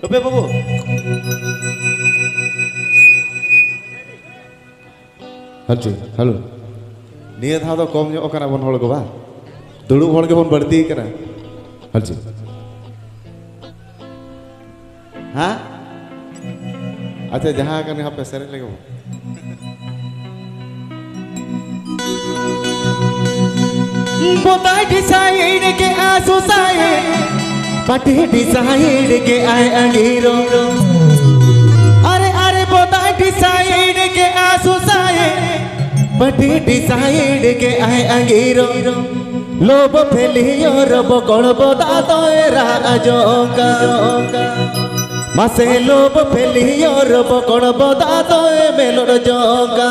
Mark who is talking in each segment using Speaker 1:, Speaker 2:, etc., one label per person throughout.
Speaker 1: Ope babu. Halo. Nia tha do kom nyok kana bon hol ko ba. Dulu hol ke bon barti kana. Halji. Hah? अच्छा जहाँ kan यहाँ पे sir लगे But I decided ke associate But he decided ke I am hero Are but I decided ke associate But he decided ke I am hero लोभ फैलियो रब कौन बता तो राजों का मासे लोभ फैलियो रब कौन बता तो मेलो जोगा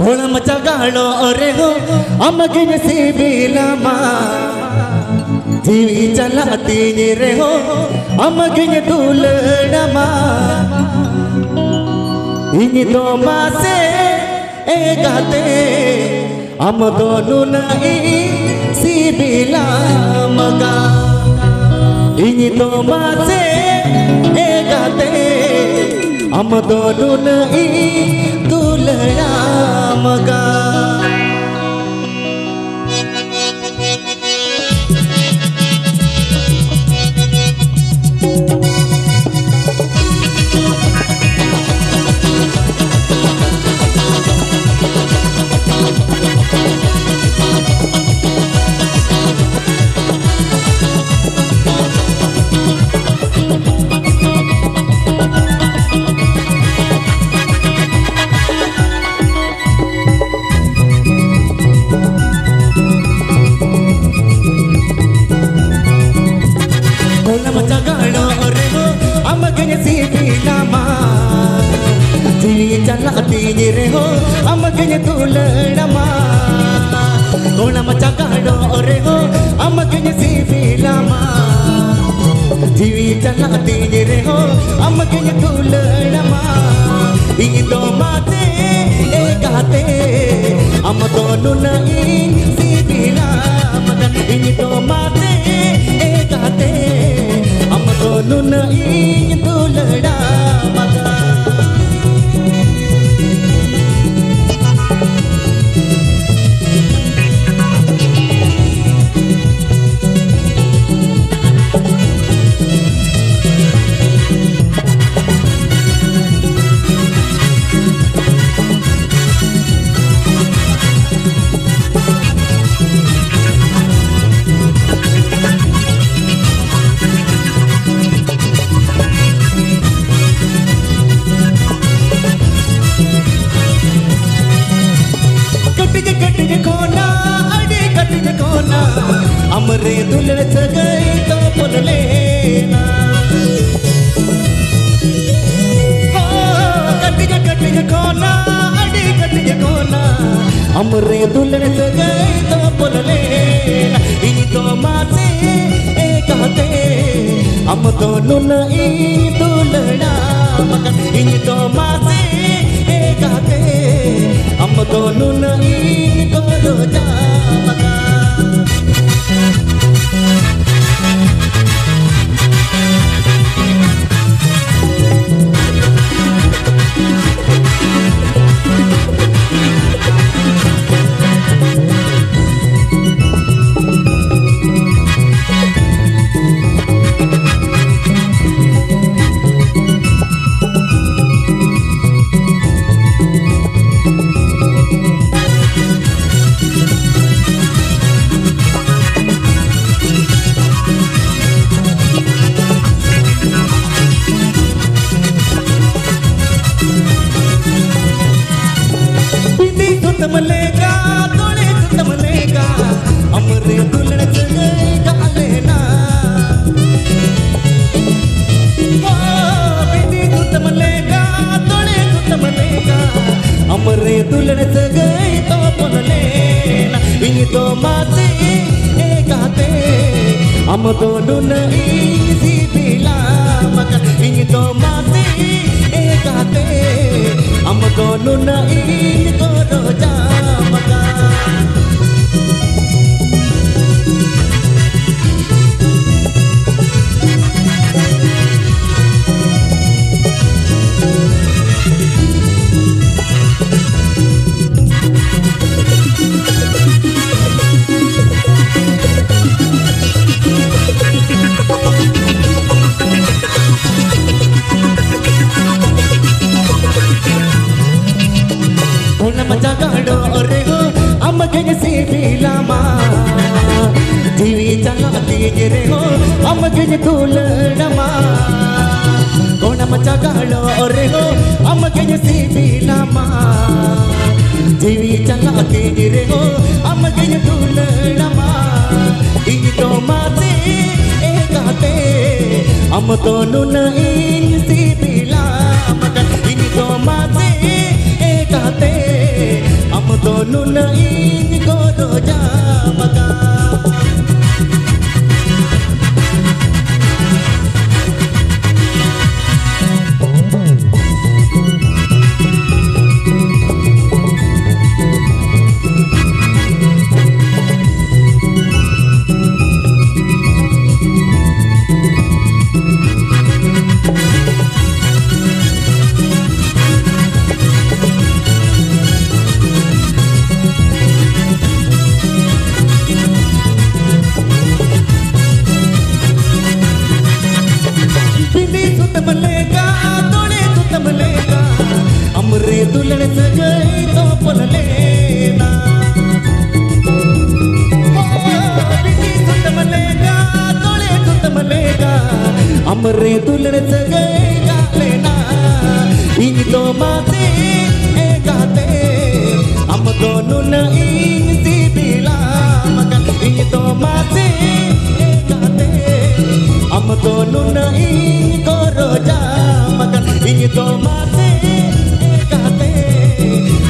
Speaker 1: कोण मचा गाड़ो अरे हो अमगिन सी बिलमा जीवी चलाती रे हो अमगिन दुलड़मा इन दो मासे ए गाते हम दोनों नहीं सी बिलमा इन दो मासे ए गाते हम दोनों नहीं दुलड़ा मगा चलाती रे हो अमगिन दुलड़मा कोण मचा गाड़ो रे हो अमगिन सी बिलमा जीवी चलाती रे हो अमगिन दुलड़मा इन दो माते ए गाते हम दोनों नहीं सी बिलमा इन दो माते ए गाते हम दोनों नहीं दुलड़ा मगा हमरे दुल्हन सगाई तो पुन लेना कटिज कोना अड़ी कटिज कोना हमरे दुल्हन सगाई तो पुन लेना इन तो मासे ए कहते हम दोनों नहीं दुल्हना मगर इन तो मासे ए कहते हम दोनों नहीं करो जा मगर मलेगा तोड़े मलेगा हमरे दुल्हन सगाई का लेना बेटी दूत मलेगा तोड़े मलेगा हमरे दुल्हन सगाई तो पुन लेना इन तो माते ए गाते हम दोनों नहीं सी बिलमा इन तो माते ए गाते हम दोनों नहीं करो जा मगा मचा गाड़ो रे हो अमगिन सी बिलमा जीवी चलाती रे हो अमगिन दुलड़मा कोण मचा गाड़ो रे हो अमगिन सी बिलमा जीवी चलाती रे हो अमगिन दुलड़मा इन तो माते ए गाते am tonu na in si bila makan ini to mate ekate am tonu na in goro ja makan दुल्हन सजाई तो पल लेना बिटी सुतम लेगा तोले सुतम लेगा हमरे दुल्हन सजाई गा लेना इन तो माते गाते हम दोनों नहीं सी बिला मगन इन तो माते गाते हम दोनों नहीं करो जा मगन इन तो माते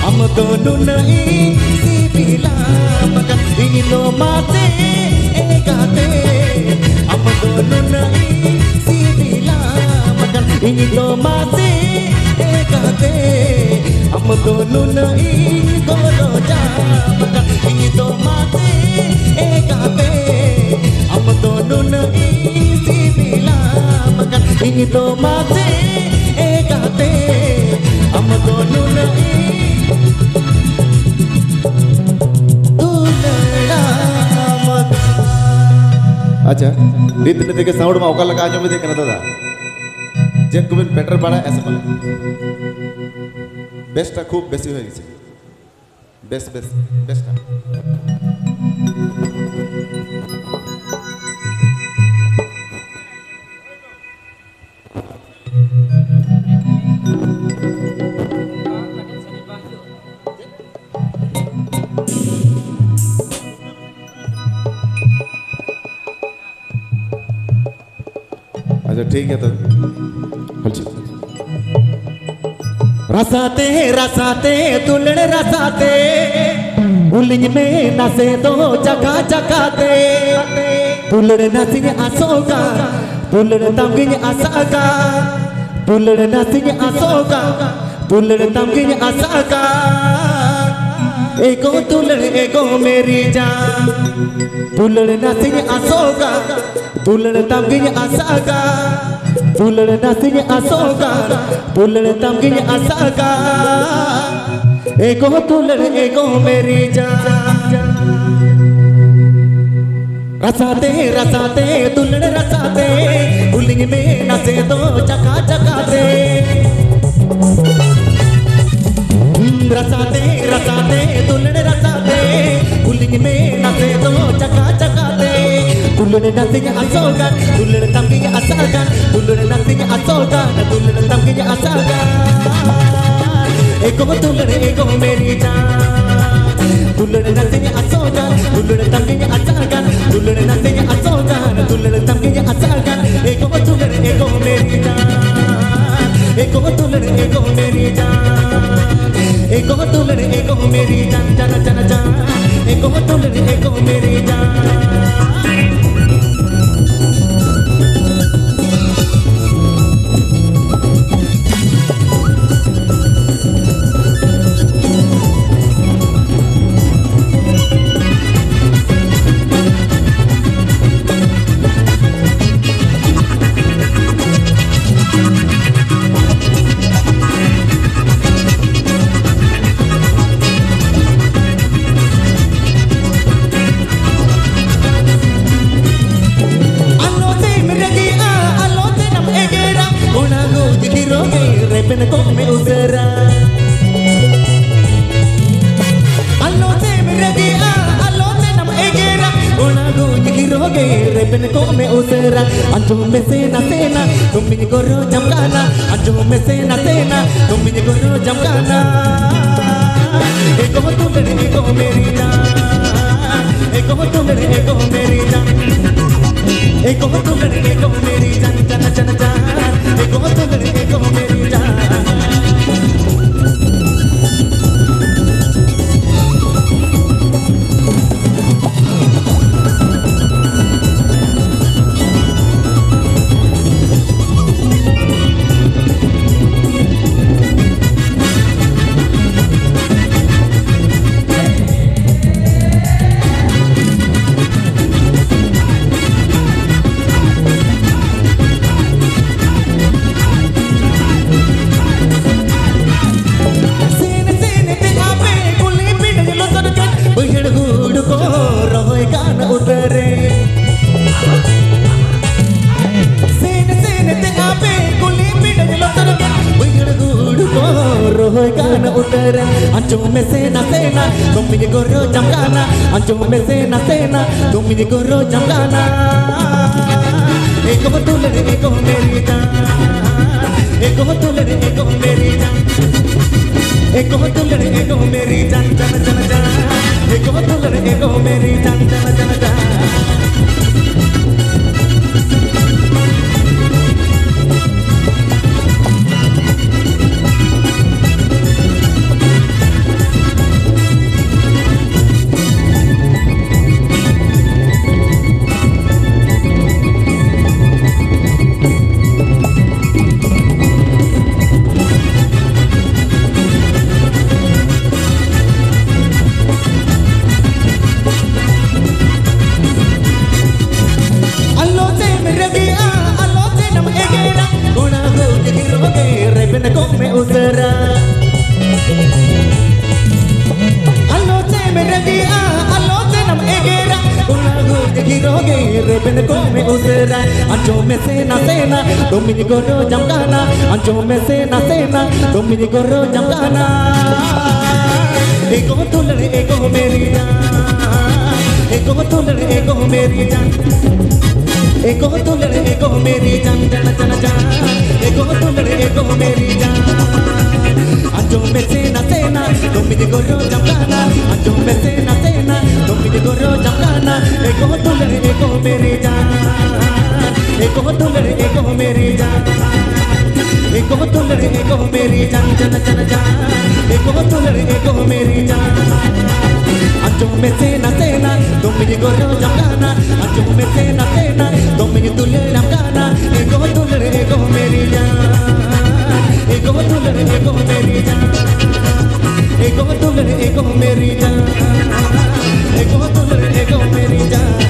Speaker 1: हम दोनों नहीं सी बिला मगन इन तो माते गाते हम दोनों नहीं सी बिला मगन इन तो माते गाते हम दोनों नहीं गोरो जा मगन इन तो माते गाते हम दोनों नहीं सी बिला मगन इन तो माते गाते हम दोनों नहीं अच्छा रीत नीति के साउंड में औका लगा जो में देखना था जेन को भी बेटर पड़ा ऐसे बोले बेस्ट खूब बेसी हो गई बेस्ट बेस्ट बेस्ट ठीक है तो रसाते दुल्हन रसाते उलिंग में नसे दो जगह जगाते दुल्हन नसिंग असोगा दुल्हन तमगिंग असागा दुल्हन नसिंग असोगा दुल्हन तमगिंग असागा एको दुल्हन एको मेरी जान दुल्हन नसिंग असोगा दुल्हन तमगिंग असागा दुल्हन नसिंग असोगा दुल्हन तमगिंग असागा एको दुल्हन एको मेरी जान रसाते दुल्हन रसाते उलिंग में नसे दो चका चकाते रसाते दुल्हन रसाते उलिंग में नसे दो चका चकाते दुल्हन नसिंग असोगा दुल्हन तमगिंग असागा दुल्हन नसिंग असोगा दुल्हन तमगिंग असागा एको दुल्हन एको मेरी जान दुल्हन नसिंग असोगा दुल्हन तमगिंग असागा दुल्हन नसिंग असोगा दुल्हन तमगिंग असागा एको दुल्हन एको मेरी जान एको दुल्हन एको मेरी जान एको दुल्हन एको मेरी जान जान जान जान एको दुल्हन एको मेरी जान अंजू में से न सेना तुम मुझे गोरो जमगाना अंजू में से न सेना तुम मुझे गोरो जमगाना एको तुलड़े एको मेरी जान एको तुलड़े एको मेरी जान एको तुलड़े एको मेरी जान जान जान hoy kana utara anjo me sena tumini goro jamgana anjo me sena tumini goro jamgana eko tulare eko meri jaan eko tulare eko meri jaan eko tulare eko meri jaan jana jana jana eko tulare eko meri jaan jana jana jana anjo me sena tumini goro jamgana anjo me sena tumini goro jamgana eko tulare eko meri jaan eko tulare eko meri jaan eko tulare eko meri jaan jana jana jana eko tulare eko meri jaan anjo me sena tumini goro jamgana anjo me sena tumini goro jamgana eko tulare eko meri jaan eko tulare eko meri jaan eko tulare eko meri jaan jana jana jana eko tulare eko meri jaan anjo me sena tumini goro jamgana anjo me sena tumini tulare jamgana eko tulare eko meri jaan eko tulare eko meri jaan eko tulare eko meri jaan eko tulare eko meri jaan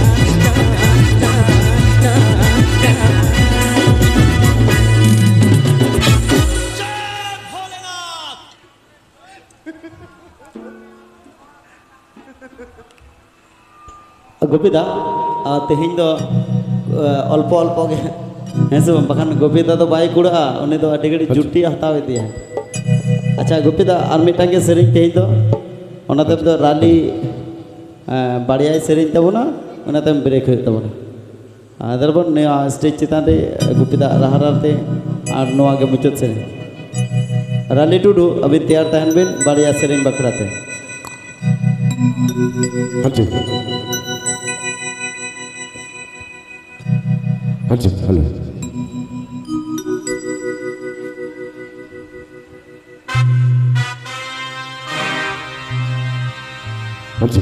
Speaker 2: गोपीदा तेहन दो अल्प अल्प हेसे बखान गोपीदा तो by कुड़ा उन्हें तो अड़ी घड़ी जुटी हताव दिया अच्छा गोपीदा और मिटांगे सेरिंग तेहन दो उन्हें तो राली बाड़िया सेरिंग तबना उन्हें तो ब्रेक तबना अदरबन ने स्टेज चितान रे गोपीदा राहराते और नोआ के मुचत सेरिंग राली टुडू अभी तैयार तहन बिन बाड़िया सेरिंग बकराते
Speaker 1: अच्छा हेलो अच्छा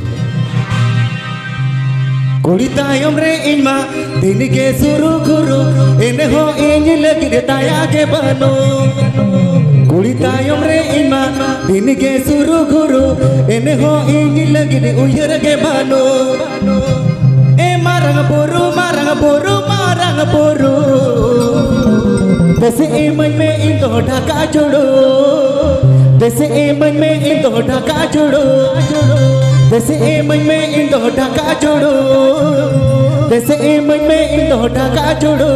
Speaker 1: कुड़ी तायम रे इमा दिन के सुरु गुरु इन हो इन लगी ताया के बनो कुड़ी तायम रे इमा दिन के सुरु गुरु इन हो इन लगी उयर के बनो marang boru Desi iman me indo dhaka jodo Desi iman me indo dhaka jodo Desi iman me indo dhaka jodo Desi iman me indo dhaka jodo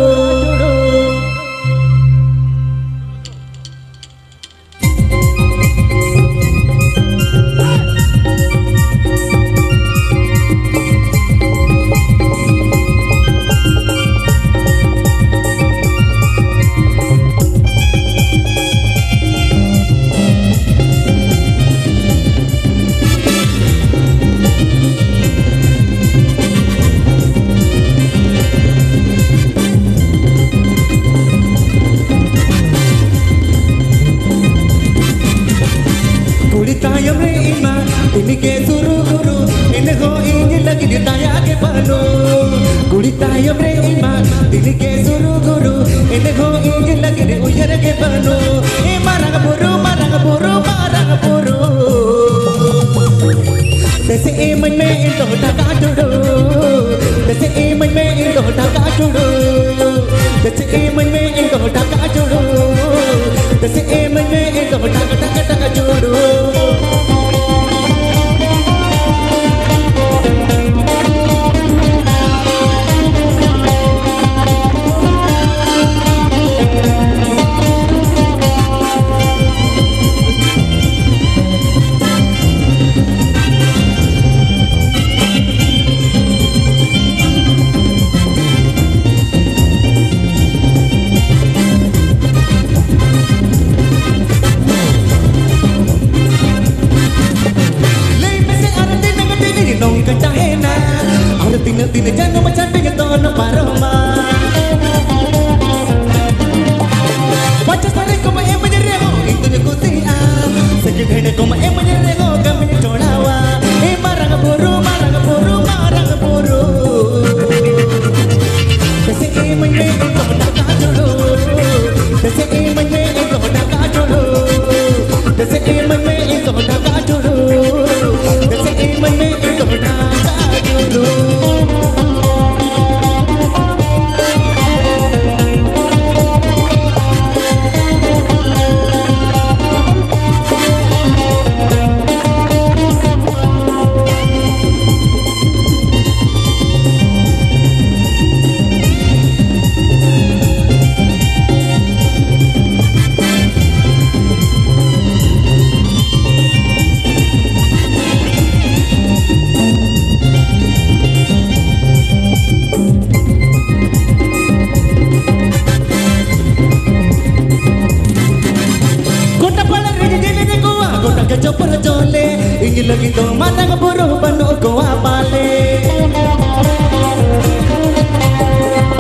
Speaker 1: दिन जन्म चटे दोन पारोमा पच सारे को मैं मुझे रे हो इतने खुशियाँ सके ढेड़े को मैं मुझे रे हो कमी छोड़ावा ए मारंग बोरू जैसे ए मन्ने तो ढका जोड़ो जैसे ए मन्ने तो ढका जोड़ो जैसे ए मन्ने तो ढका जोड़ो जैसे ए मन्ने तो ढका जोड़ो Chopper jole, ingi lagi to matang buru banu goa bale.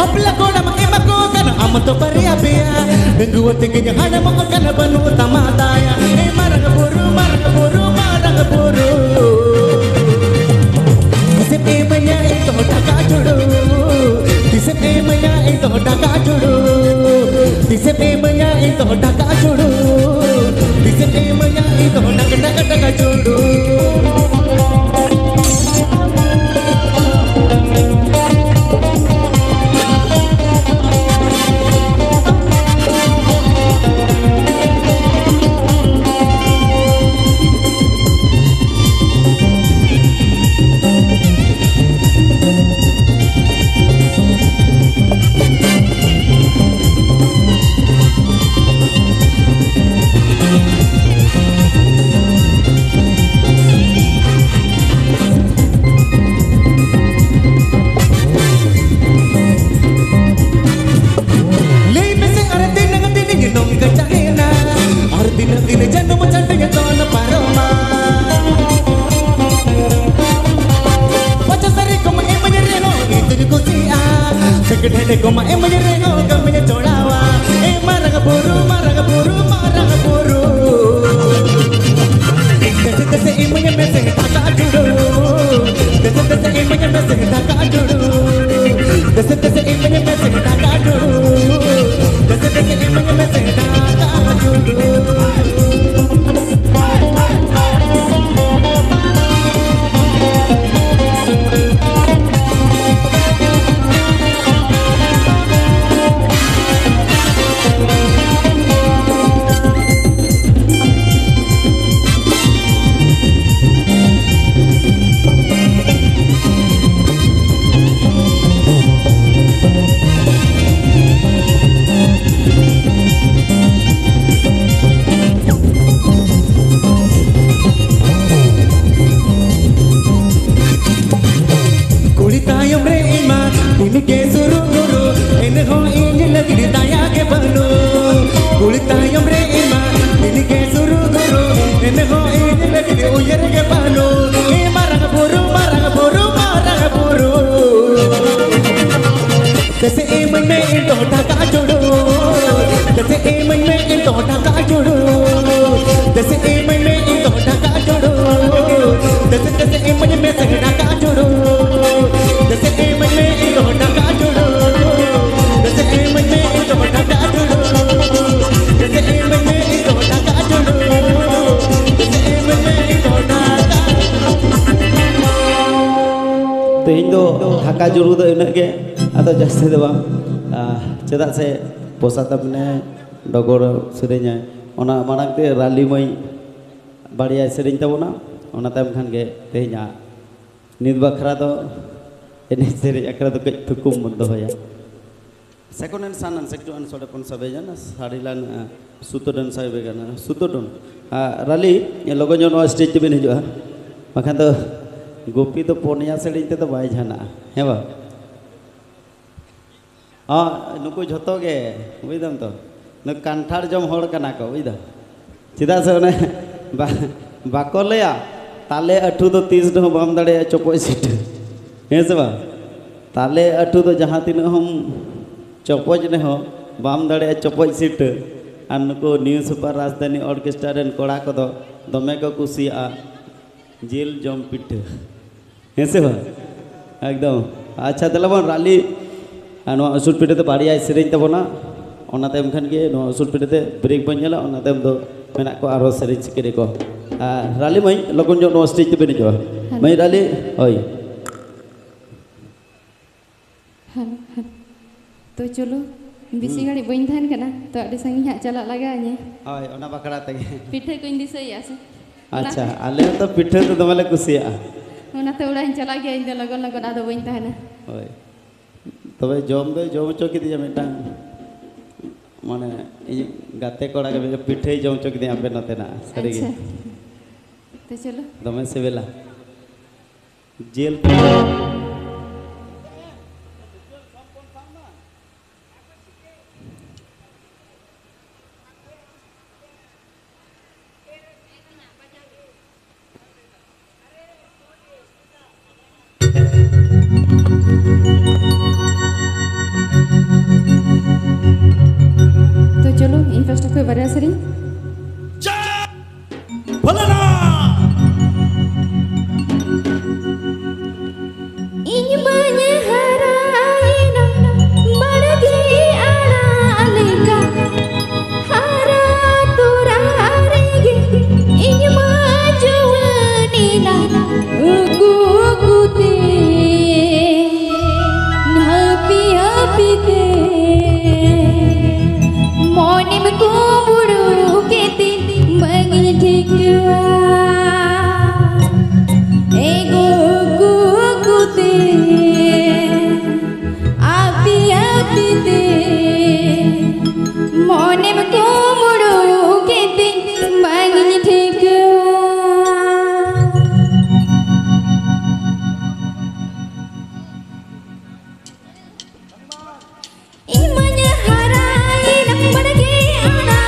Speaker 1: Apla koda makimako kana amato pariya biya, bengu tinggi hana mako kana banu tamadaya. Marang buru. Dise emanya ito dhaka jodo, dise emanya ito dhaka jodo, dise emanya ito dhaka jodo. Dise emanya ito dhaka jodo. ढेड़े को मैं मुझे रेगो कमी छोड़ावा ए मारंग बोरू जैसे जैसे ए मुझे में से ढका जुड़ो जैसे जैसे ए मुझे में से ढका जुड़ो जैसे जैसे ए मुझे में से ढका जुड़ो जैसे जैसे ए मुझे में से ढका जुड़ो जैसे ए मन में तो ढका जोड़ो जैसे ए मन में तो ढका जोड़ो जैसे ए मन में तो ढका जोड़ो जैसे जैसे ए मन में से ढका जोड़ो जैसे ए मन में तो ढका जोड़ो जैसे ए मन में तो ढका जोड़ो जैसे ए मन में तो ढका जोड़ो जैसे ए मन में तो ढका
Speaker 2: तेहिं दो ढका जोड़ो दो इना के atau jasa itu bang, cetak saya posat apne dogor serinya, ona manang te rally mai bariya sering tahu na, ona tam kan ke tehnya, nid bakra to ini seri akra to ke tukum mundo ya. Second and son and second and sort of conservation, sarilan sutodon saya began, sutodon, rally yang logo nyono stage tu bini juga, makan to gopi to ponia sering te to baik jana, ya bang. नुकु झोतो गे बुझदम तो न कांठार जम होड़ कना को बुझदा चिदा से ने बाको लेया ताले अठु तो 30 दो बम दड़े चोपो सीट हे से बा ताले अटू तो जहाँ तीन हम चौपज ने हो बाम दाड़े चौपज सीट और नुको न्यू सुपर राजधानी ऑर्केस्ट्रा रेन कोड़ा को दमे को कुसिया जेल जम पिठ हेसे बा एकदम अच्छा तले बन राली असुर पीठे तो बाड़िया सेरें तबना खान के असुर पीठे ब्रेक बन जला दो मेना को आरो सेरें चिकेरे को राली मई लगन जो स्टेज पे बनी मई राली ओय
Speaker 3: तो चलो बिसी घड़ी बन थान करना तो अड़ी संगी हाँ चला लगा ने
Speaker 2: ओय ओना बकड़ा तगे
Speaker 3: पिठे को इंदी सही आसे
Speaker 2: अच्छा आले तो पिठे तो दमले कुसिया
Speaker 3: ओना तो उड़ा चला गया इंदे लगन लगन आदो बन थाना
Speaker 2: ओय तबे जम चौकी दिया मिटांग माने गाते कोड़ा के पिठे जम चौकी दिया पे नते ना सरी गे
Speaker 3: तो चलो
Speaker 2: दमे सेवेला जेल
Speaker 3: तो चलो इन फर्स्ट कोई बड़ा सरी इन बाने हराइना बड़गी आड़ालेगा हरा तोरा रेगे इन माजुवनीना गुगुते हापी हापी ते मॉर्निंग को बुड़ू के दिन मंगल ठीक एगो गुगुते आपी आपी ते मॉर्निंग को बुड़ू के दिन मंगल ठीक इमन हराई नंबर के आना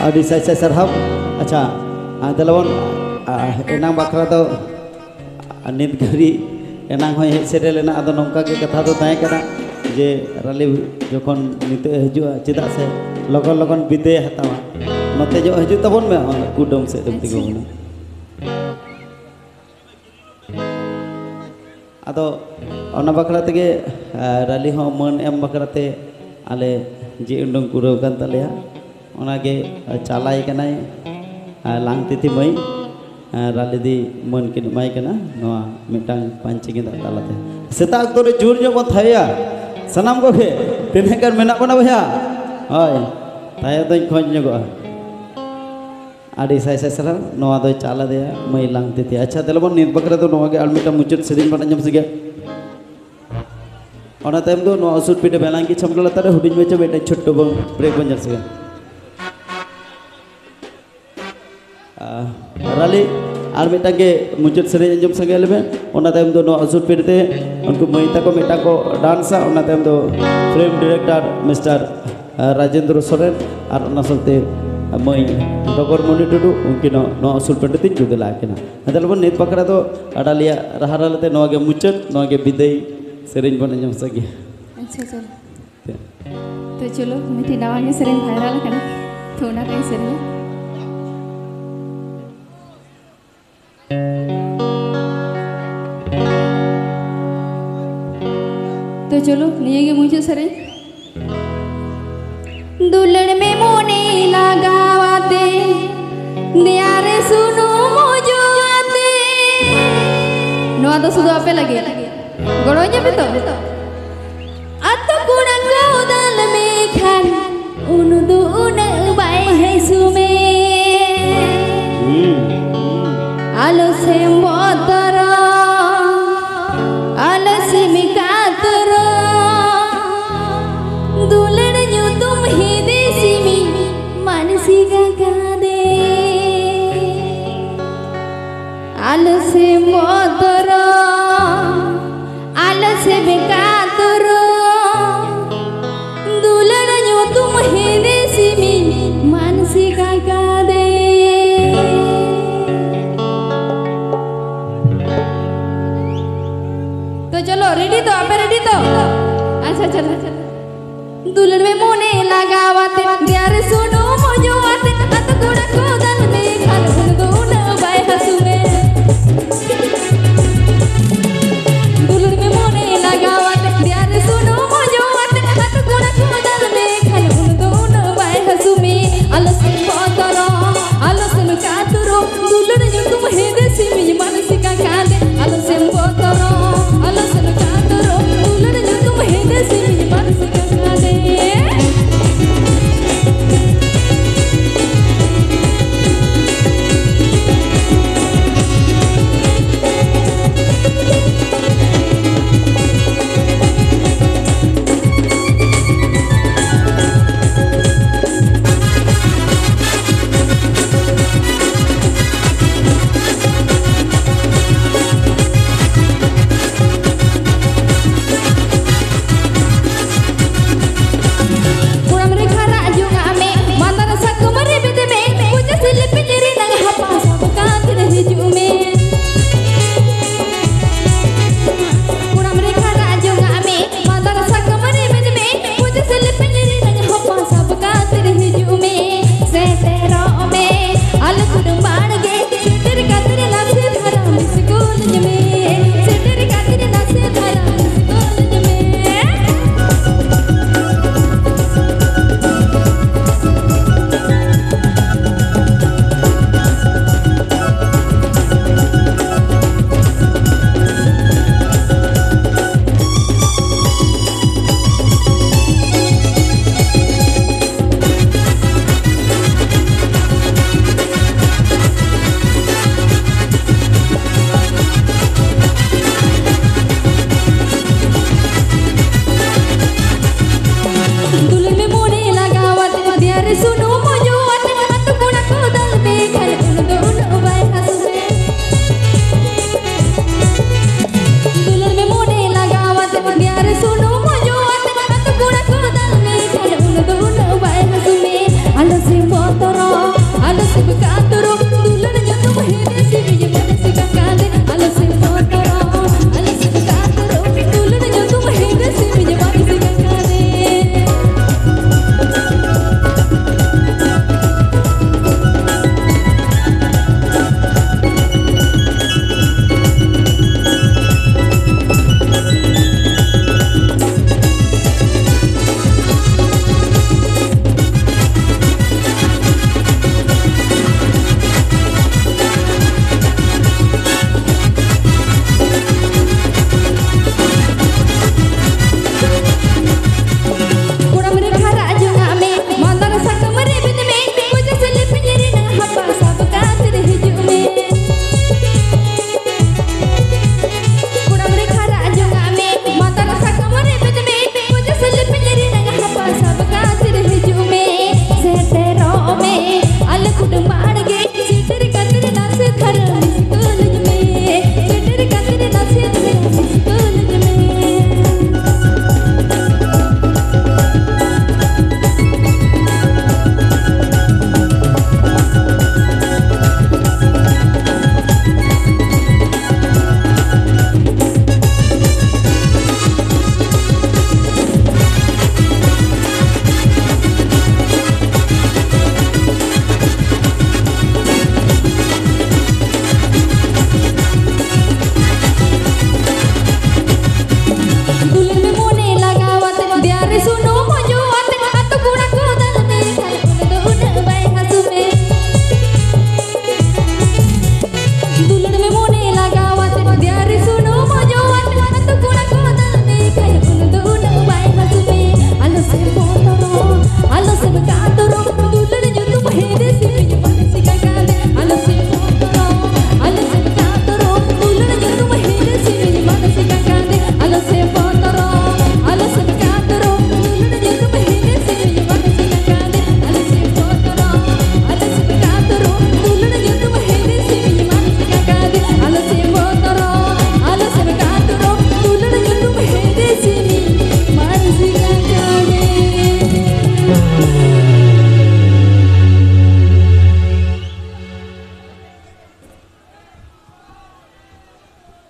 Speaker 2: Adi saya sarhab. Acha, dalawon enang bakra to nit gari enang hoy serel ena ado nongka ke katha do tae kana je rali jokon nite hijua cedak se logon logon bide hatawa note jo hiju tabon me kudong se tem tigo na ado ona bakra tege rali ho mon em bakra te ale je undong kurau kan talea onage chalai kanai lang titi mai rali di mon kin mai kana noa mitang panci kita talate setak tore jur jo bon thaya sanam ko ke tene kan menak bona baya oi thaya to khoj nyogo adi sai salam noa do chala de mai lang titi acha telebon nit bakra to noa ge almita mucut sedin pana jam sige ona time do noa usut pide belang ki chamgala tare hudin mecha beta chotto bang break banjar sige rali ar mitang ke mucut seri anjum sange lebe ona time do no asut pirte unku maita ko meta ko dansa ona time do film director Mr. Rajendra Soren ar ona salte मई डगर मणि टुडू उनकिन असुल paint तीन जुदला किना अदल बन नित पकड़ा तो अडालिया रहारालते नोगे मुचत नोगे विदई सेरेंज बन अंजम सगी
Speaker 3: अच्छा चलो तो चलो मिठी नवा के सेरेंज वायरल करना तो ना कहीं सेरेंज तो चलो नहीं है मुझे सरेंज दुल्हन में मोने लगावाते दियारे सुनो मोजो आते नवा तो सुधा पे लगे गड़ोnya betul atau kurang kau dalam ikan unudu una baik hai sume alo sembotara alo simikatara dulan nyutum hide simi mansi gagade alo sembotara से बेकातर दुल्हन जो तुम हेदे सिमी मानसी का दे तो चलो रेडी तो आप रेडी तो अच्छा चलो दुल्हन में मोने लगावाते प्यार सुनो मोजो आते अत गुड़ा को दल में खाल दो ना बाय हसुमे